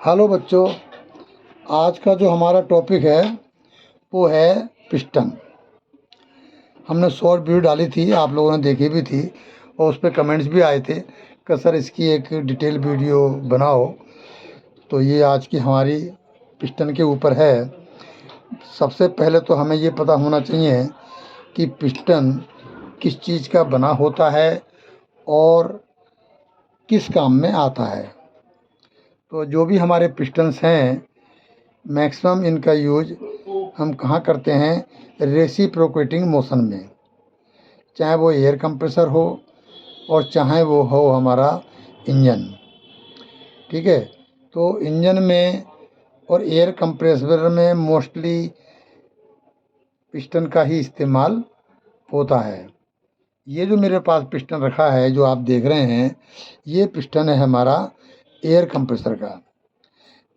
Hello बच्चों, आज का जो हमारा टॉपिक है वो है पिस्टन। हमने शॉर्ट वीडियो डाली थी, आप लोगों ने देखी भी थी और उस पर कमेंट्स भी आए थे कि सर इसकी एक डिटेल वीडियो बनाओ। तो ये आज की हमारी पिस्टन के ऊपर है। सबसे पहले तो हमें ये पता होना चाहिए कि पिस्टन किस चीज़ का बना होता है और किस काम में आता है। तो जो भी हमारे पिस्टन्स हैं, मैक्सिमम इनका यूज हम कहाँ करते हैं? रेसिप्रोकेटिंग मोशन में, चाहे वो एयर कंप्रेसर हो और चाहे वो हो हमारा इंजन। ठीक है, तो इंजन में और एयर कंप्रेसर में मोस्टली पिस्टन का ही इस्तेमाल होता है। ये जो मेरे पास पिस्टन रखा है, जो आप देख रहे हैं, ये पिस्टन है हमारा एयर कंप्रेसर का।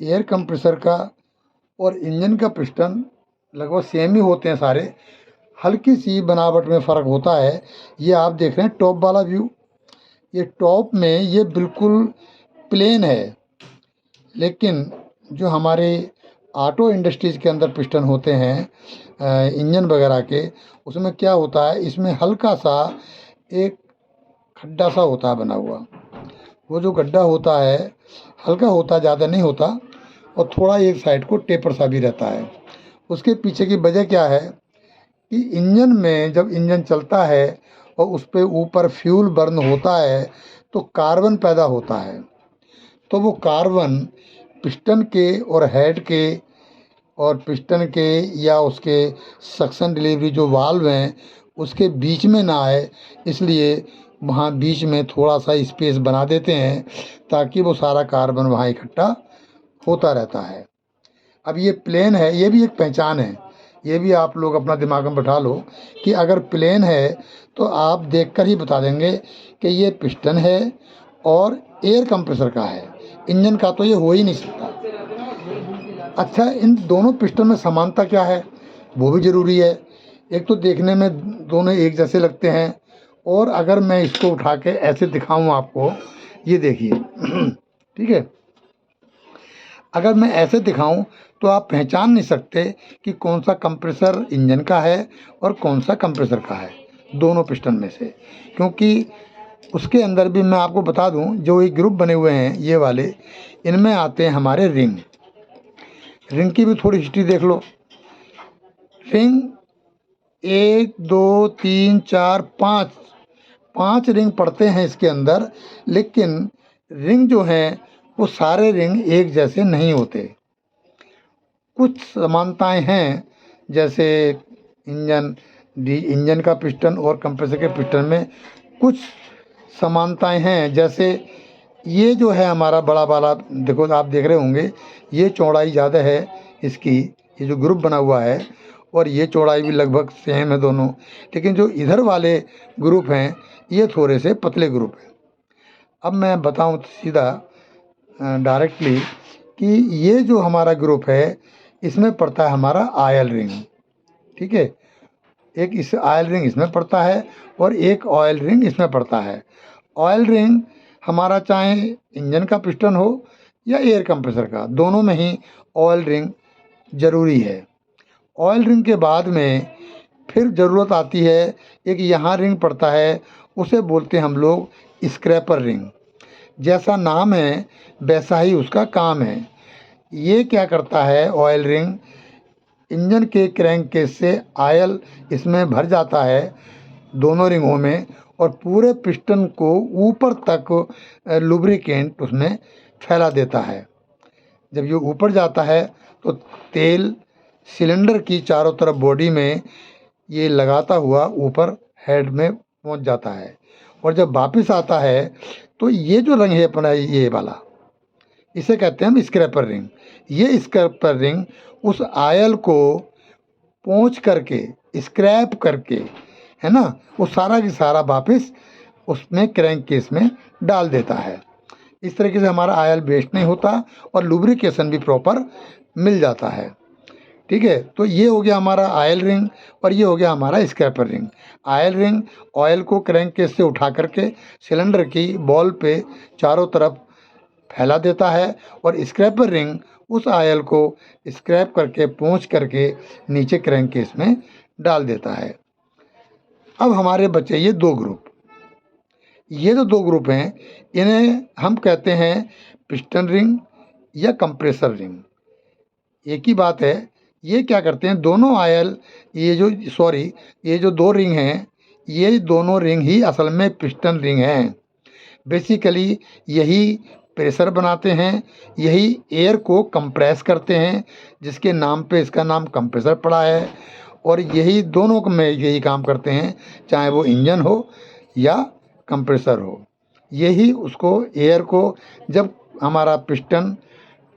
एयर कंप्रेसर का और इंजन का पिस्टन लगभग सेम ही होते हैं सारे, हल्की सी बनावट में फ़र्क होता है। ये आप देख रहे हैं टॉप वाला व्यू, ये टॉप में ये बिल्कुल प्लेन है, लेकिन जो हमारे ऑटो इंडस्ट्रीज़ के अंदर पिस्टन होते हैं इंजन वगैरह के, उसमें क्या होता है, इसमें हल्का सा एक खड्डा सा होता है बना हुआ। वो जो गड्ढा होता है हल्का होता है, ज़्यादा नहीं होता, और थोड़ा एक साइड को टेपर सा भी रहता है। उसके पीछे की वजह क्या है कि इंजन में जब इंजन चलता है और उस पे ऊपर फ्यूल बर्न होता है तो कार्बन पैदा होता है। तो वो कार्बन पिस्टन के और हेड के और पिस्टन के या उसके सक्शन डिलीवरी जो वाल्व हैं उसके बीच में ना आए, इसलिए वहाँ बीच में थोड़ा सा स्पेस बना देते हैं ताकि वो सारा कार्बन वहाँ इकट्ठा होता रहता है। अब ये प्लेन है, ये भी एक पहचान है। ये भी आप लोग अपना दिमाग में बैठा लो कि अगर प्लेन है तो आप देखकर ही बता देंगे कि ये पिस्टन है और एयर कंप्रेसर का है। इंजन का तो ये हो ही नहीं सकता। अच्छा, इन दोनों पिस्टन में समानता क्या है वो भी ज़रूरी है। एक तो देखने में दोनों एक जैसे लगते हैं, और अगर मैं इसको उठा के ऐसे दिखाऊं आपको, ये देखिए ठीक है, अगर मैं ऐसे दिखाऊं तो आप पहचान नहीं सकते कि कौन सा कंप्रेसर इंजन का है और कौन सा कंप्रेसर का है दोनों पिस्टन में से। क्योंकि उसके अंदर भी मैं आपको बता दूं, जो ये ग्रुप बने हुए हैं ये वाले, इनमें आते हैं हमारे रिंग। रिंग की भी थोड़ी हिस्ट्री देख लो। रिंग 1 2 3 4 5 5 रिंग पड़ते हैं इसके अंदर, लेकिन रिंग जो हैं वो सारे रिंग एक जैसे नहीं होते। कुछ समानताएं हैं, जैसे इंजन का पिस्टन और कंप्रेसर के पिस्टन में कुछ समानताएं हैं। जैसे ये जो है हमारा बड़ा वाला, देखो आप देख रहे होंगे, ये चौड़ाई ज़्यादा है इसकी, ये जो ग्रुप बना हुआ है, और ये चौड़ाई भी लगभग सेम है दोनों। लेकिन जो इधर वाले ग्रुप हैं ये थोड़े से पतले ग्रुप हैं। अब मैं बताऊं सीधा डायरेक्टली कि ये जो हमारा ग्रुप है इसमें पड़ता है हमारा ऑयल रिंग। ठीक है, एक इस ऑयल रिंग इसमें पड़ता है और एक ऑयल रिंग इसमें पड़ता है। ऑयल रिंग हमारा चाहे इंजन का पिस्टन हो या एयर कंप्रेसर का, दोनों में ही ऑयल रिंग ज़रूरी है। ऑयल रिंग के बाद में फिर ज़रूरत आती है, एक यहाँ रिंग पड़ता है, उसे बोलते हैं हम लोग स्क्रैपर रिंग। जैसा नाम है वैसा ही उसका काम है। ये क्या करता है, ऑयल रिंग इंजन के क्रैंक केस से ऑयल इसमें भर जाता है दोनों रिंगों में, और पूरे पिस्टन को ऊपर तक लुब्रिकेंट उसमें फैला देता है। जब ये ऊपर जाता है तो तेल सिलेंडर की चारों तरफ बॉडी में ये लगाता हुआ ऊपर हेड में पहुंच जाता है, और जब वापस आता है तो ये जो रंग है अपना ये वाला, इसे कहते हैं हम स्क्रैपर रिंग। ये स्क्रैपर रिंग उस आयल को पोंछ करके, स्क्रैप करके, है ना, वो सारा की सारा वापस उसमें क्रैंक केस में डाल देता है। इस तरीके से हमारा आयल वेस्ट नहीं होता और लुब्रिकेशन भी प्रॉपर मिल जाता है। ठीक है, तो ये हो गया हमारा ऑयल रिंग और ये हो गया हमारा scraper ring. Oil ring oil को क्रैंक केस से उठा करके सिलेंडर की बॉल पे चारों तरफ फैला देता है और स्क्रैपर रिंग उस आयल को स्क्रैप करके पोंछ करके नीचे क्रैंक केस में डाल देता है। अब हमारे बचे ये दो ग्रुप, ये जो दो ग्रुप हैं इन्हें हम कहते हैं पिस्टन रिंग या कंप्रेसर रिंग। एक ही बात है, ये क्या करते हैं दोनों आयल, ये जो दो रिंग हैं ये दोनों रिंग ही असल में पिस्टन रिंग हैं। बेसिकली यही प्रेशर बनाते हैं, यही एयर को कंप्रेस करते हैं, जिसके नाम पे इसका नाम कंप्रेसर पड़ा है। और यही दोनों में यही काम करते हैं, चाहे वो इंजन हो या कंप्रेसर हो। यही उसको एयर को, जब हमारा पिस्टन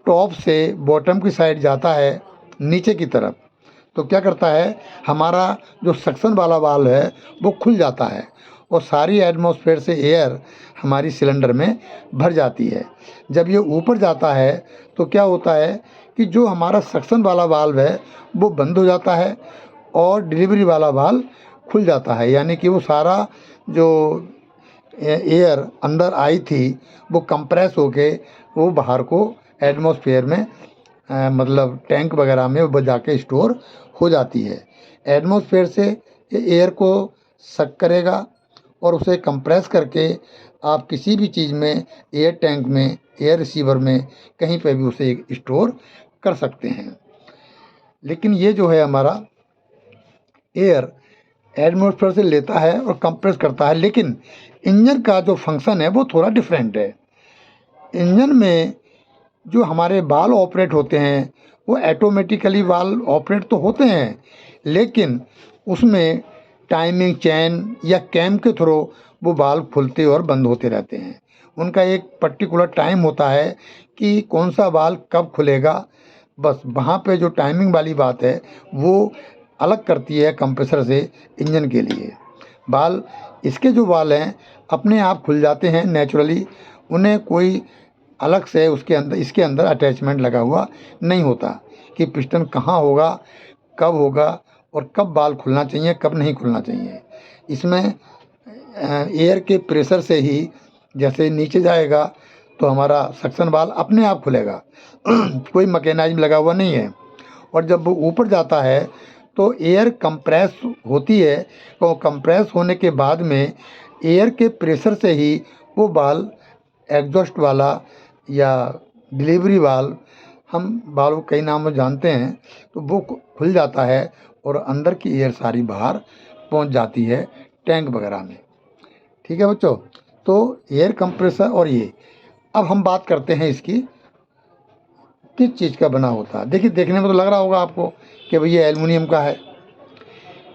टॉप से बॉटम की साइड जाता है नीचे की तरफ, तो क्या करता है हमारा जो सक्शन वाला वाल्व है वो खुल जाता है और सारी एटमॉस्फेयर से एयर हमारी सिलेंडर में भर जाती है। जब ये ऊपर जाता है तो क्या होता है कि जो हमारा सक्शन वाला वाल्व है वो बंद हो जाता है और डिलीवरी वाला वाल्व खुल जाता है। यानी कि वो सारा जो एयर अंदर आई थी वो कंप्रेस होके वो बाहर को एटमॉस्फेयर में मतलब टैंक वगैरह में वो जाके स्टोर हो जाती है। एटमॉस्फेयर से ये एयर को सक करेगा और उसे कंप्रेस करके आप किसी भी चीज़ में, एयर टैंक में, एयर रिसीवर में, कहीं पे भी उसे स्टोर कर सकते हैं। लेकिन ये जो है हमारा एयर एटमॉस्फेयर से लेता है और कंप्रेस करता है, लेकिन इंजन का जो फंक्शन है वो थोड़ा डिफरेंट है। इंजन में जो हमारे वाल्व ऑपरेट होते हैं वो ऑटोमेटिकली वाल्व ऑपरेट तो होते हैं, लेकिन उसमें टाइमिंग चेन या कैम के थ्रू वो वाल्व खुलते और बंद होते रहते हैं। उनका एक पर्टिकुलर टाइम होता है कि कौन सा वाल्व कब खुलेगा, बस वहाँ पे जो टाइमिंग वाली बात है वो अलग करती है कंप्रेसर से इंजन के लिए। वाल्व, इसके जो वाल्व हैं अपने आप खुल जाते हैं नेचुरली, उन्हें कोई अलग से उसके अंदर, इसके अंदर अटैचमेंट लगा हुआ नहीं होता कि पिस्टन कहाँ होगा, कब होगा और कब वाल्व खुलना चाहिए, कब नहीं खुलना चाहिए। इसमें एयर के प्रेशर से ही जैसे नीचे जाएगा तो हमारा सक्शन वाल्व अपने आप खुलेगा कोई मैकेनिज्म लगा हुआ नहीं है। और जब वो ऊपर जाता है तो एयर कंप्रेस होती है और कंप्रेस होने के बाद में एयर के प्रेशर से ही वो वाल्व, एग्जॉस्ट वाला या डिलीवरी वाल्व, हम वाल्व कई नामों जानते हैं, तो वो खुल जाता है और अंदर की एयर सारी बाहर पहुंच जाती है टैंक वगैरह में। ठीक है बच्चों, तो एयर कंप्रेसर। और ये अब हम बात करते हैं इसकी किस चीज़ का बना होता है। देखिए, देखने में तो लग रहा होगा आपको कि भैया एल्युमिनियम का है,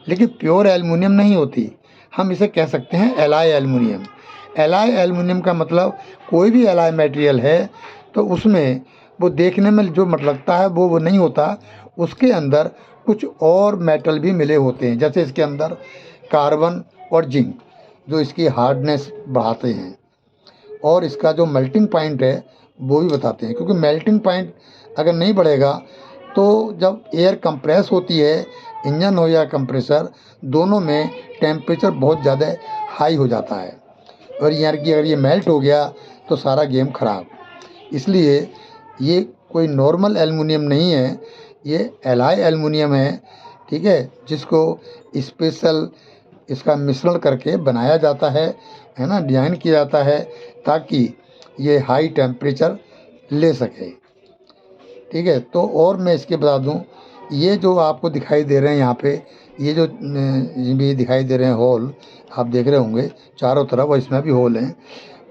लेकिन प्योर एल्युमिनियम नहीं होती। हम इसे कह सकते हैं एलॉय एल्युमिनियम। एलॉय एल्युमिनियम का मतलब कोई भी एलॉय मटेरियल है तो उसमें वो देखने में जो लगता है वो नहीं होता, उसके अंदर कुछ और मेटल भी मिले होते हैं। जैसे इसके अंदर कार्बन और जिंक जो इसकी हार्डनेस बढ़ाते हैं और इसका जो मेल्टिंग पॉइंट है वो भी बताते हैं, क्योंकि मेल्टिंग पॉइंट अगर नहीं बढ़ेगा तो जब एयर कंप्रेस होती है, इंजन हो या कंप्रेसर, दोनों में टेम्परेचर बहुत ज़्यादा हाई हो जाता है और यार कि अगर ये मेल्ट हो गया तो सारा गेम ख़राब। इसलिए ये कोई नॉर्मल एल्युमिनियम नहीं है, ये एलॉय एल्युमिनियम है। ठीक है, जिसको स्पेशल इसका मिश्रण करके बनाया जाता है ना, डिज़ाइन किया जाता है ताकि ये हाई टेम्परेचर ले सके। ठीक है, तो और मैं इसके बता दूं, ये जो आपको दिखाई दे रहे हैं यहाँ पे, ये जो भी दिखाई दे रहे हैं होल, आप देख रहे होंगे चारों तरफ, और इसमें भी होल हैं।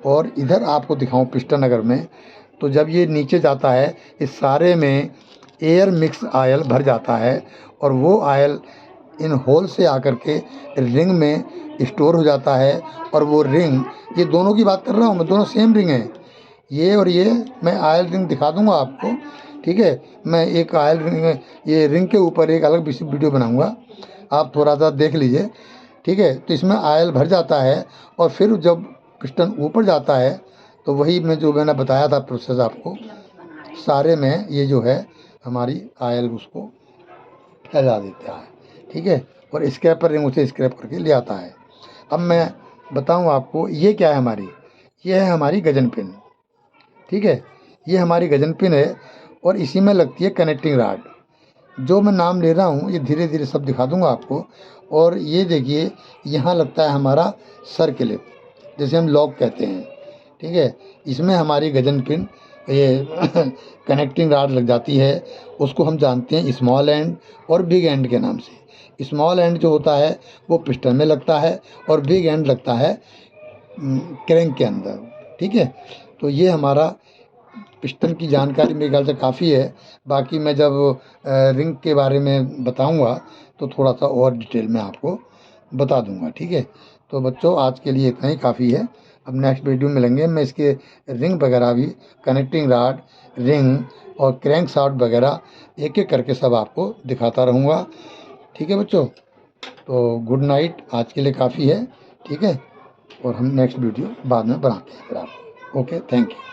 और इधर आपको दिखाऊं पिस्टन अगर में, तो जब ये नीचे जाता है इस सारे में एयर मिक्स आयल भर जाता है और वो आयल इन होल से आकर के रिंग में स्टोर हो जाता है। और वो रिंग, ये दोनों की बात कर रहा हूँ मैं, दोनों सेम रिंग हैं ये और ये। मैं आयल रिंग दिखा दूंगा आपको। ठीक है, मैं एक आयल रिंग, ये रिंग के ऊपर एक अलग वीडियो बनाऊंगा, आप थोड़ा सा देख लीजिए। ठीक है, तो इसमें आयल भर जाता है और फिर जब पिस्टन ऊपर जाता है तो वही मैंने बताया था प्रोसेस आपको, सारे में ये जो है हमारी आयल उसको फैला देता है। ठीक है, और स्क्रैपर रिंग उसे स्क्रैप करके ले आता है। अब मैं बताऊं आपको ये क्या है हमारी, ये है हमारी गजन पिन। ठीक है। ये हमारी गजन पिन है और इसी में लगती है कनेक्टिंग रॉड। जो मैं नाम ले रहा हूँ ये धीरे धीरे सब दिखा दूंगा आपको। और ये देखिए यहाँ लगता है हमारा सर क्लिप, जैसे हम लॉक कहते हैं, ठीक है। इसमें हमारी गजन पिन ये कनेक्टिंग रॉड लग जाती है। उसको हम जानते हैं स्मॉल एंड और बिग एंड के नाम से। स्मॉल एंड जो होता है वो पिस्टन में लगता है और बिग एंड लगता है क्रैंक के अंदर, ठीक है। तो ये हमारा पिस्टन की जानकारी मेरे ख्याल से काफ़ी है। बाकी मैं जब रिंग के बारे में बताऊंगा तो थोड़ा सा और डिटेल में आपको बता दूंगा, ठीक है। तो बच्चों आज के लिए इतना ही काफ़ी है। अब नेक्स्ट वीडियो में मिलेंगे, मैं इसके रिंग वगैरह भी, कनेक्टिंग रॉड, रिंग और क्रैंक शाफ्ट वगैरह एक एक करके सब आपको दिखाता रहूँगा, ठीक है बच्चों। तो गुड नाइट, आज के लिए काफ़ी है, ठीक है। और हम नेक्स्ट वीडियो बाद में बनाते हैं फिर आपको। Okay, thank you.